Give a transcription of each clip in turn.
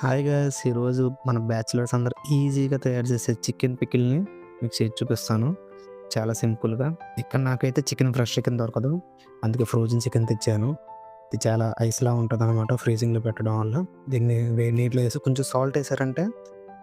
Hi guys, ఈరోజు మన bachelors అందరూ ఈజీగా తయారు చేసే చికెన్ పికిల్ని మీకు చేసి చూపిస్తాను. చాలా సింపుల్గా. ఇక్కడ నాకైతే ఫ్రెష్ చికెన్ దొరకదు, అందుకే ఫ్రోజన్ చికెన్ తెచ్చాను. ఇది చాలా ఐస్లా ఉంటుంది అనమాట ఫ్రీజింగ్లో పెట్టడం వల్ల. దీన్ని వేడి నీటిలో వేసి కొంచెం సాల్ట్ వేసారంటే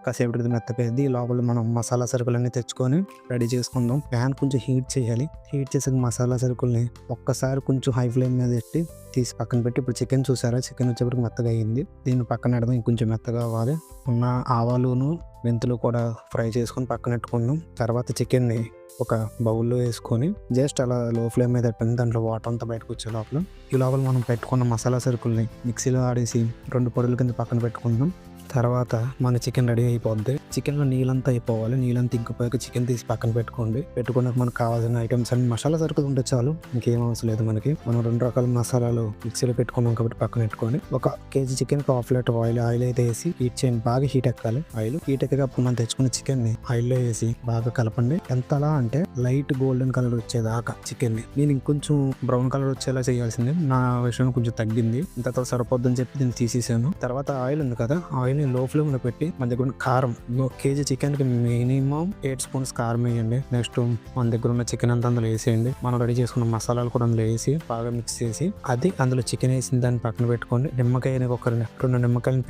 కాసేపటికి మెత్తపోయింది. లోపల మనం మసాలా సరుకులన్నీ తెచ్చుకొని రెడీ చేసుకుందాం. ప్యాన్ కొంచెం హీట్ చేయాలి. హీట్ చేసాక మసాలా సరుకుల్ని ఒక్కసారి కొంచెం హై ఫ్లేమ్ మీద పెట్టి తీసి పక్కన పెట్టి, ఇప్పుడు చికెన్ చూసారా, చికెన్ వచ్చేప్పటికి మెత్తగా అయ్యింది. దీన్ని పక్కన పెడదాం. ఇంకొంచెం మెత్తగా అవ్వాలి. ఉన్న ఆవాలును మెంతులు కూడా ఫ్రై చేసుకొని పక్కన పెట్టుకుందాం. తర్వాత చికెన్ని ఒక బౌల్లో వేసుకొని జస్ట్ అలా లో ఫ్లేమ్ మీద పెట్టండి. దాంట్లో వాటర్ అంతా బయటకు వచ్చే లోపల ఈ లోపల మనం పెట్టుకున్న మసాలా సరుకుల్ని మిక్సీలో ఆడేసి 2 పొడుల కింద పక్కన పెట్టుకుందాం. తర్వాత మన చికెన్ రెడీ అయిపోద్ది. చికెన్లో నీళ్ళంతా అయిపోవాలి. నీళ్ళంతా ఇంకిపోయాక చికెన్ తీసి పక్కన పెట్టుకున్నాక మనకు కావాల్సిన ఐటమ్స్ అన్ని మసాలా సరుకులు ఉంటే చాలు, ఇంకేం అవసరం లేదు. మనం 2 రకాల మసాలాలు మిక్సీలో పెట్టుకున్నాం కాబట్టి పక్కన పెట్టుకొని, 1 కేజీ చికెన్ కి 1/2 లీటర్ ఆయిల్ అయితే వేసి హీట్ చేయండి. బాగా హీట్ ఎక్కాలి. ఆయిల్ హీట్ ఎక్కగా అప్పుడు మనం తెచ్చుకున్న చికెన్ ని ఆయిల్లో వేసి బాగా కలపండి. ఎంతలా అంటే లైట్ గోల్డెన్ కలర్ వచ్చేదాకా చికెన్ ని. నేను ఇంకొంచెం బ్రౌన్ కలర్ వచ్చేలా చేయాల్సింది, నా విషయం కొంచెం తగ్గింది. ఇంతతో సరిపోద్దని చెప్పి దీన్ని తీసేసాను. తర్వాత ఆయిల్ ఉంది కదా, ఆయిల్ లో ఫ్లేమ్ లో పెట్టి మన దగ్గర కారం, 1 కేజీ చికెన్ కి మినిమం 8 స్పూన్స్ కారం వేయండి. నెక్స్ట్ మన దగ్గర ఉన్న చికెన్ అంతా అందులో వేసేయండి. మనం రెడీ చేసుకున్న మసాలాలు కూడా అందులో వేసి బాగా మిక్స్ చేసి అందులో చికెన్ వేసిన దాన్ని పక్కన పెట్టుకోండి. నిమ్మకాయని 2 నిమ్మకాయలను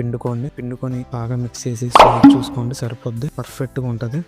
పిండుకొని బాగా మిక్స్ చేసి చూసుకోండి, సరిపోద్ది. పర్ఫెక్ట్ గా ఉంటది.